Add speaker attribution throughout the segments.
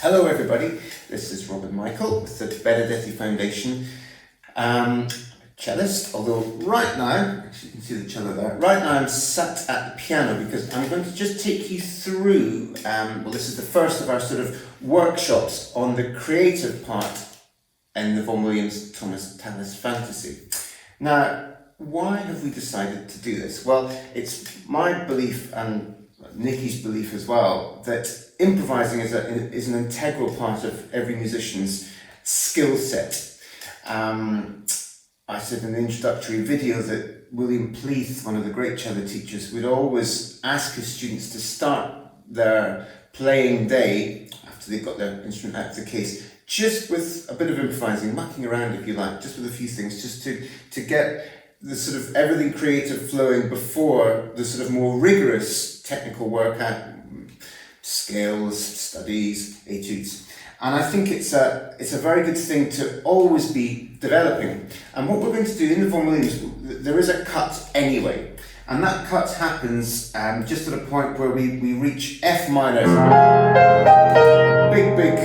Speaker 1: Hello everybody, this is Robin Michael with the Benedetti Foundation, cellist, although right now, actually you can see the cello there, right now I'm sat at the piano because I'm going to just take you through, this is the first of our sort of workshops on the creative part in the Vaughan-Williams Thomas Tallis Fantasy. Now, why have we decided to do this? Well, it's my belief and Nikki's belief as well that improvising is an integral part of every musician's skill set. I said in the introductory video that William Pleath, one of the great cello teachers, would always ask his students to start their playing day, after they've got their instrument out of the case, just with a bit of improvising, mucking around if you like, just with a few things, just to get the sort of everything creative flowing before the sort of more rigorous technical work at scales, studies, etudes. And I think it's a very good thing to always be developing. And what we're going to do in the Vaughan-Williams, there is a cut anyway. And that cut happens just at a point where we reach F minor, big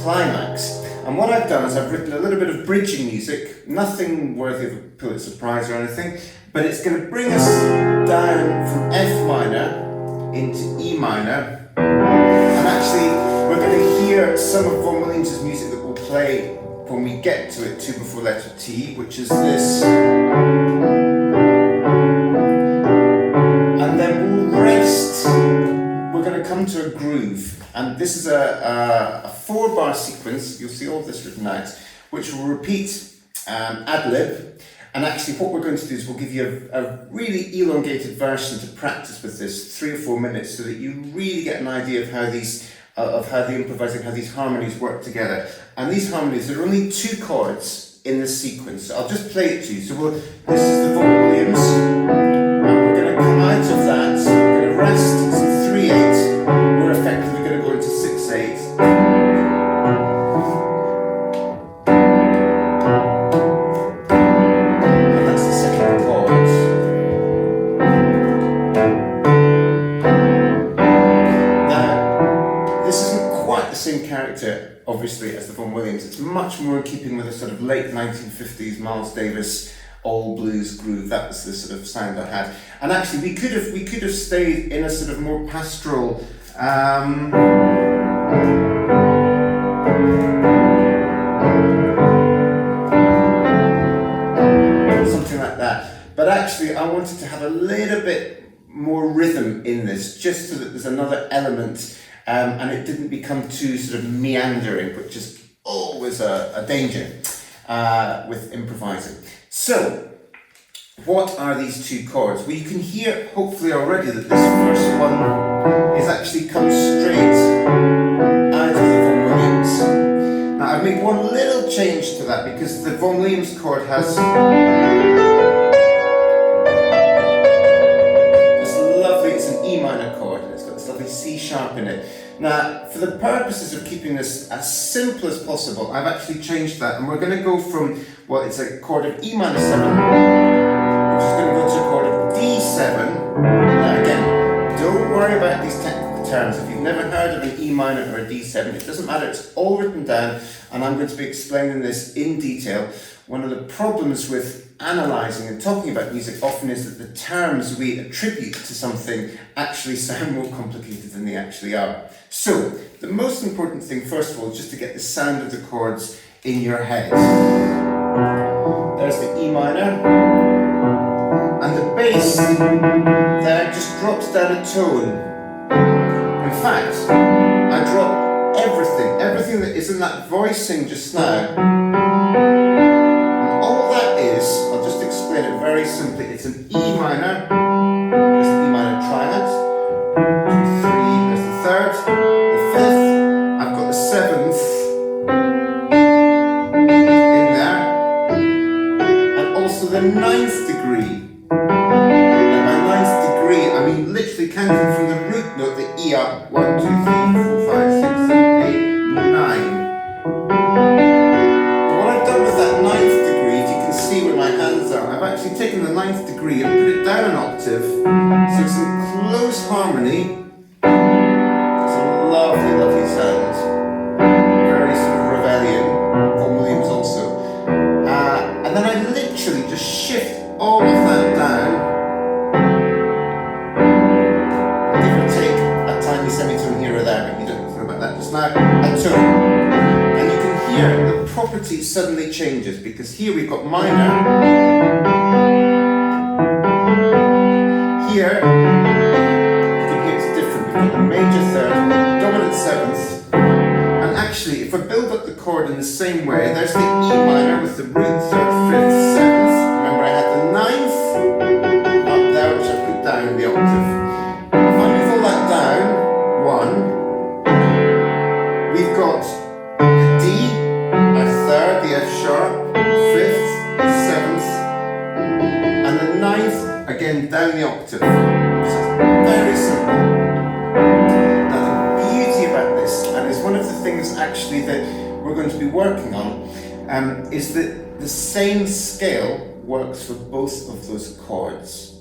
Speaker 1: climax. And what I've done is I've written a little bit of bridging music, nothing worthy of a Pulitzer Prize or anything, but it's going to bring us down from F minor into E minor. And actually, we're going to hear some of Vaughan-Williams' music that we'll play when we get to it, 2 before letter T, which is this. And then we'll rest. We're going to come to a groove. And this is a 4-bar sequence, you'll see all of this written out, which will repeat ad lib. And actually what we're going to do is we'll give you a really elongated version to practice with this, 3 or 4 minutes, so that you really get an idea of how these harmonies work together. And these harmonies, there are only 2 chords in this sequence. So I'll just play it to you. So this is the Vaughan-Williams, and we're going to come out of that, we're going to rest, it's in 3/8, we're effectively going to go into 6/8. Character, obviously, as the Vaughan-Williams. It's much more in keeping with a sort of late 1950s Miles Davis all blues groove. That was the sort of sound I had. And actually, we could have stayed in a sort of more pastoral. Something like that. But actually, I wanted to have a little bit more rhythm in this, just so that there's another element. And it didn't become too sort of meandering, which is always a danger with improvising. So, what are these 2 chords? Well, you can hear hopefully already that this first one is actually come straight out of the Vaughan-Williams. Now, I've made one little change to that because the Vaughan-Williams chord has it's an E minor chord, and it's got this lovely C sharp in it. Now, for the purposes of keeping this as simple as possible, I've actually changed that, and we're going to go from, well, it's a chord of E minor 7, which is going to go to a chord of D7. Now again, don't worry about these technical terms. If you've never heard of an E minor or a D7, it doesn't matter, it's all written down, and I'm going to be explaining this in detail. One of the problems with analysing and talking about music often is that the terms we attribute to something actually sound more complicated than they actually are. So, the most important thing, first of all, is just to get the sound of the chords in your head. There's the E minor, and the bass there just drops down a tone. In fact, I drop everything that is in that voicing just now. I'll just explain it very simply. It's an E minor, there's the E minor triad, 2, 3, there's the 3rd, the 5th, I've got the 7th in there, and also the 9th degree. And by 9th degree, I mean literally counting from the root note, the E up, 1, 2, 3, 4, 5, 6, 7, 8, 9. But what I've done with that 9th degree, if you can see where my hands are, I've actually taken the 9th degree and put it down an octave, so it's in close harmony. It's a lovely, lovely sound. now a tone. And you can hear the property suddenly changes, because here we've got minor. Here, you can hear it's different. We've got the major third, dominant seventh. And actually, if I build up the chord in the same way, there's the E minor with the root third, fifth, seventh. Remember, I had the ninth up there, which I put down in the octave. If I move all that down, one, we've got the D, our third, the F sharp, fifth, seventh, and the ninth, again down the octave. So it's very simple. Now the beauty about this, and it's one of the things actually that we're going to be working on, is that the same scale works for both of those chords.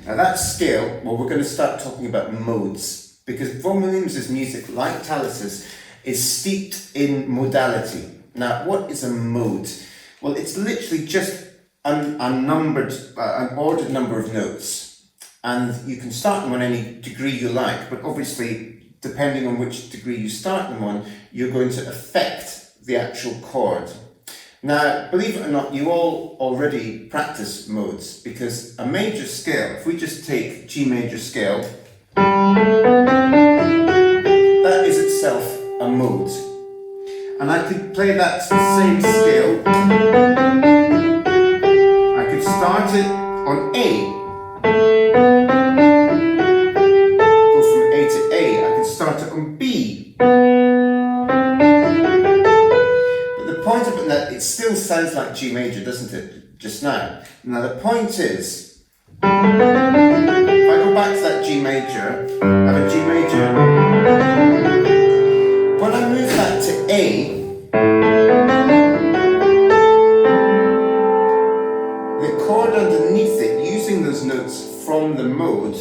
Speaker 1: Now that scale, well, we're going to start talking about modes, because Vaughan-Williams' music, like Talus's, is steeped in modality. Now, what is a mode? Well, it's literally just an ordered number of notes. And you can start them on any degree you like, but obviously, depending on which degree you start them on, you're going to affect the actual chord. Now, believe it or not, you all already practice modes, because a major scale, if we just take G major scale, that is itself a mode. And I could play that same scale. I could start it on A. Go from A to A. I could start it on B. But the point of it, that it still sounds like G major, doesn't it, just now? Now the point is, if I go back to that G major, I have a G major. When I move that to A, the chord underneath it, using those notes from the mode,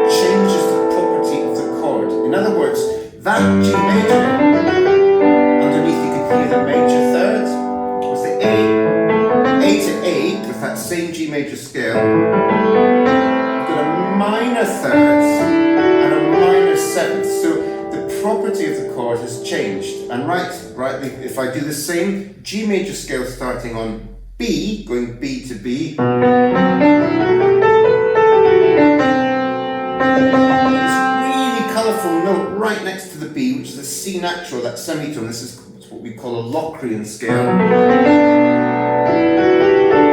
Speaker 1: changes the property of the chord. In other words, that G major, underneath you can hear the major third, was the A to A, with that same G major scale. I've got a minor third and a minor seventh. So the property of the chord has changed. And rightly, if I do the same G major scale starting on B, going B to B, this really colourful note right next to the B, which is a C natural, that semitone. This is what we call a Locrian scale.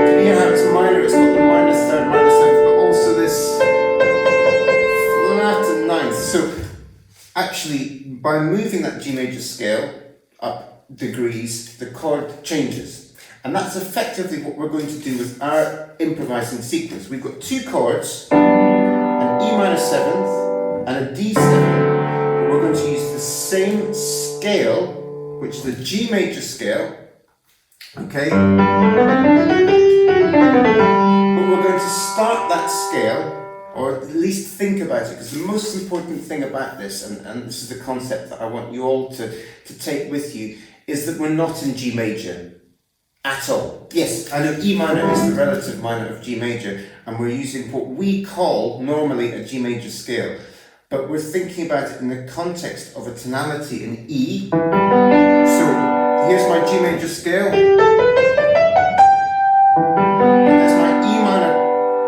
Speaker 1: You hear how it's minor, it's got the minor third, minor seventh, but also this flat and ninth. So actually, by moving that G major scale up degrees, the chord changes. And that's effectively what we're going to do with our improvising sequence. We've got two chords, an E minor seventh and a D7, but we're going to use the same scale, which is the G major scale, okay? But we're going to start that scale, or at least think about it, because the most important thing about this, and this is the concept that I want you all to take with you, is that we're not in G major at all. Yes, I know E minor is the relative minor of G major, and we're using what we call normally a G major scale, but we're thinking about it in the context of a tonality in E. So here's my G major scale. There's my E minor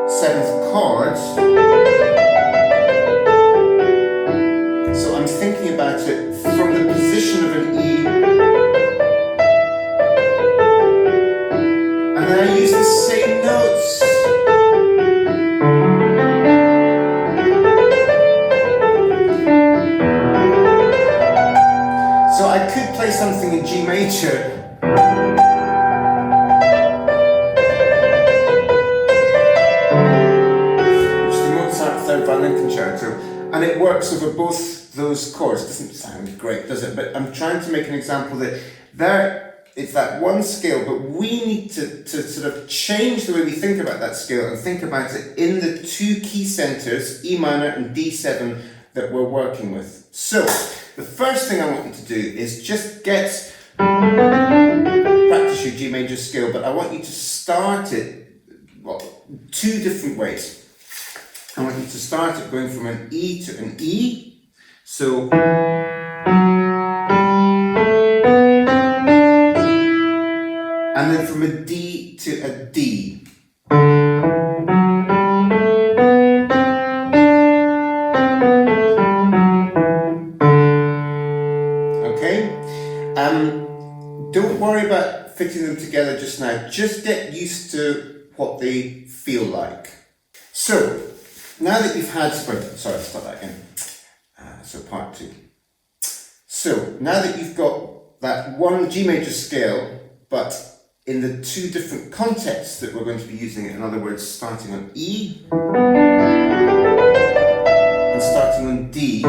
Speaker 1: seventh chord. So I'm thinking about it from the position of an E. And then I use the same notes. So I could play something in G major. Which is the Mozart Third Violin Concerto. And it works over both those chords. It doesn't sound great, does it? But I'm trying to make an example that there, it's that one scale, but we need to sort of change the way we think about that scale and think about it in the two key centers, E minor and D7, that we're working with. So, the first thing I want you to do is just practice your G major scale, but I want you to start it, well, two different ways. I want you to start it going from an E to an E. So, and then from a D to a D. Okay? Don't worry about fitting them together just now. Just get used to what they feel like. So, now that you've had, sorry, start that again. So part 2. So, now that you've got that one G major scale, but in the 2 different contexts that we're going to be using it, in other words, starting on E and starting on D, I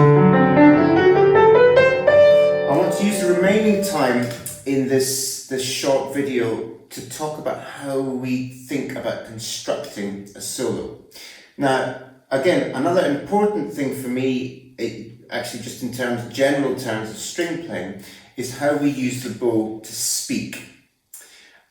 Speaker 1: want to use the remaining time in this short video to talk about how we think about constructing a solo. Now, again, another important thing for me, actually just in general terms of string playing, is how we use the bow to speak.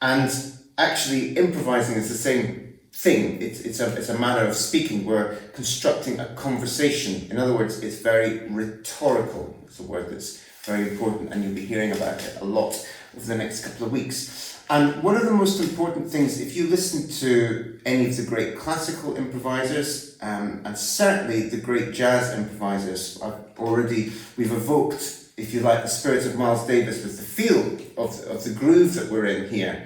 Speaker 1: And actually, improvising is the same thing. It's a manner of speaking. We're constructing a conversation. In other words, it's very rhetorical. It's a word that's very important, and you'll be hearing about it a lot over the next couple of weeks. And one of the most important things, if you listen to any of the great classical improvisers, and certainly the great jazz improvisers, we've evoked, if you like, the spirit of Miles Davis with the feel of the groove that we're in here.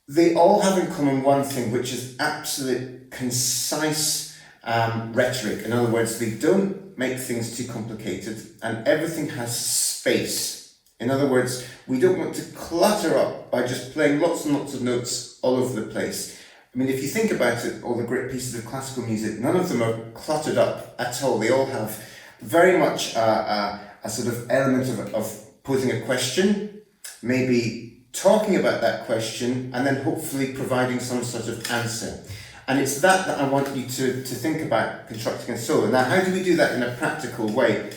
Speaker 1: They all have in common one thing, which is absolute concise rhetoric. In other words, they don't make things too complicated, and everything has space. In other words, we don't want to clutter up by just playing lots and lots of notes all over the place. I mean, if you think about it, all the great pieces of classical music, none of them are cluttered up at all. They all have very much a sort of element of posing a question, maybe talking about that question, and then hopefully providing some sort of answer. And it's that I want you to think about constructing a solo. Now, how do we do that in a practical way?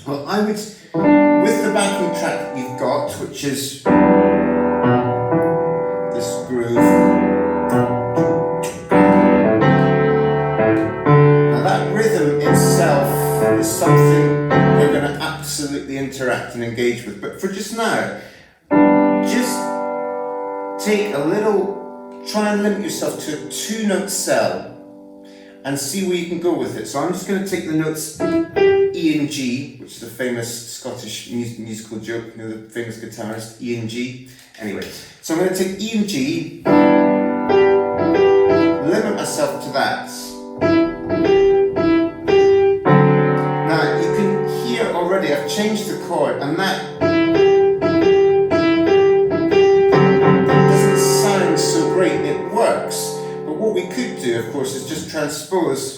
Speaker 1: Well, I would, with the backing track that you've got, which is this groove. Now that rhythm itself is something we're going to absolutely interact and engage with. But for just now, just take a little, try and limit yourself to a 2-note cell and see where you can go with it. So I'm just going to take the notes E and G, which is the famous Scottish musical joke, you know, the famous guitarist, E and G. Anyway, so I'm going to take E and G, limit myself to that. Now you can hear already I've changed the chord, and that doesn't sound so great. It works, but what we could do, of course, is just transpose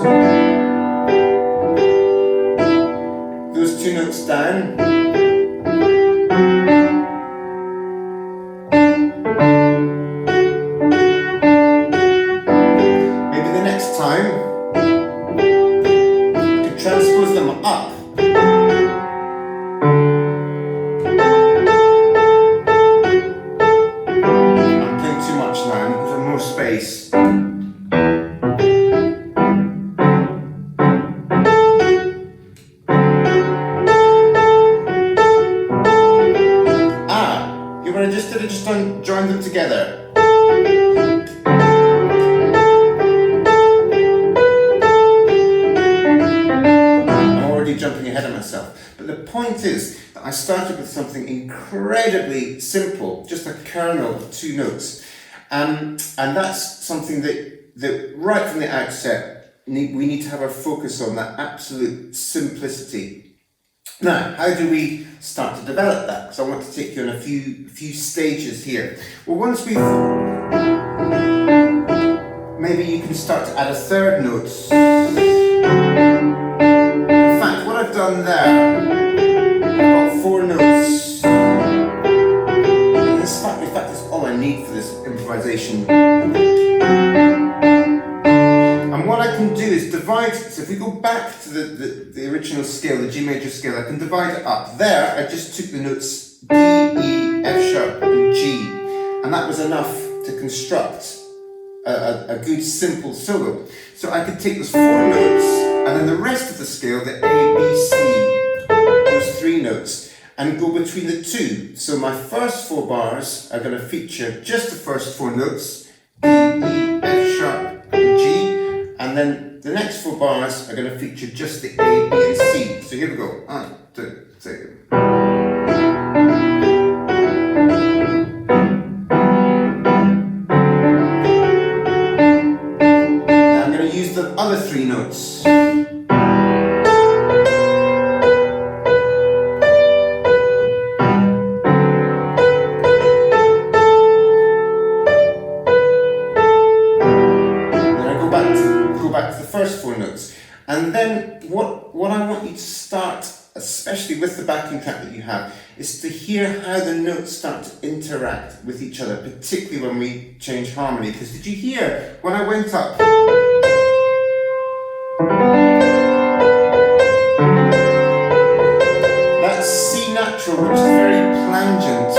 Speaker 1: those 2 notes down. Maybe the next time you could transpose them up. I'm playing too much now, I need to have more space. Join them together. I'm already jumping ahead of myself. But the point is that I started with something incredibly simple, just a kernel of 2 notes. And that's something that right from the outset, we need to have our focus on, that absolute simplicity. Now, how do we start to develop that? Because I want to take you on a few stages here. Well, once we've, maybe you can start to add a 3rd note. In fact, what I've done there, I've got 4 notes. In fact, that's all I need for this improvisation. And what I can do is divide, so if we go back to the original scale, the G major scale, I can divide it up. There, I just took the notes D, E, F sharp, and G, and that was enough to construct a good simple solo. So I could take those 4 notes, and then the rest of the scale, the A, B, C, notes and go between the two. So my first 4 bars are going to feature just the first 4 notes, E, F sharp, and G, and then the next 4 bars are going to feature just the A, B, and C. So here we go. 1, 2, 3. Now I'm going to use the other 3 notes. First 4 notes, and then what I want you to start, especially with the backing track that you have, is to hear how the notes start to interact with each other, particularly when we change harmony. Because did you hear when I went up? That C natural, which is very plangent,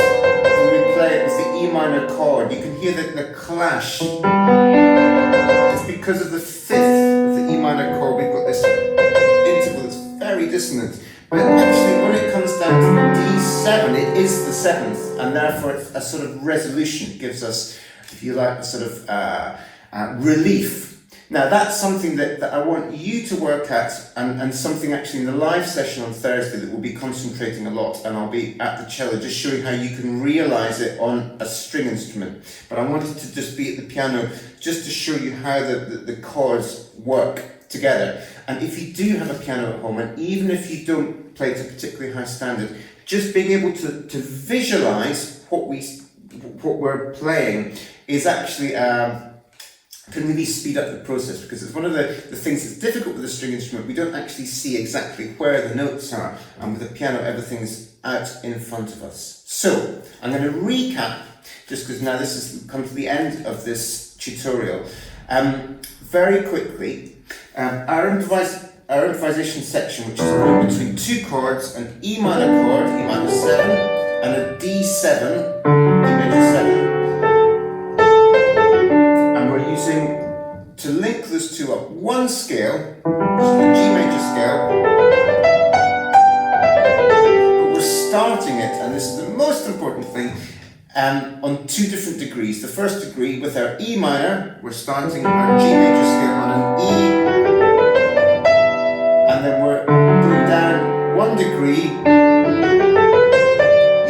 Speaker 1: when we play it as the E minor chord, you can hear the clash. It's because of the 5th. E minor chord, we've got this interval that's very dissonant, but actually when it comes down to the D7, it is the 7th, and therefore it's a sort of resolution. It gives us, if you like, a sort of relief. Now that's something that I want you to work at, and something actually in the live session on Thursday that we'll be concentrating a lot, and I'll be at the cello just showing how you can realise it on a string instrument. But I wanted to just be at the piano just to show you how the chords work together. And if you do have a piano at home, and even if you don't play to a particularly high standard, just being able to visualise what we're playing is actually can really speed up the process, because it's one of the things that's difficult with a string instrument. We don't actually see exactly where the notes are, and with the piano everything's out in front of us. So I'm going to recap, just because now this has come to the end of this tutorial. Very quickly, our improvisation section, which is going between 2 chords, an E minor chord, E minor 7, and a D7, D major 7. And we're using, to link those two up, one scale, which is the G major scale, but we're starting it, and this is the most important thing, on 2 different degrees. The first degree with our E minor, we're starting our G major scale on an E, and then we're going down 1 degree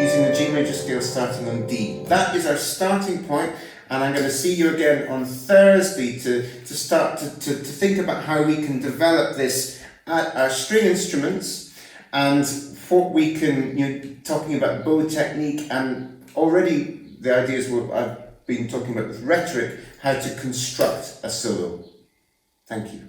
Speaker 1: using the G major scale starting on D. That is our starting point, and I'm going to see you again on Thursday to start to think about how we can develop this at our string instruments, and what we can, talking about bow technique, and already the ideas I've been talking about with rhetoric, how to construct a solo. Thank you.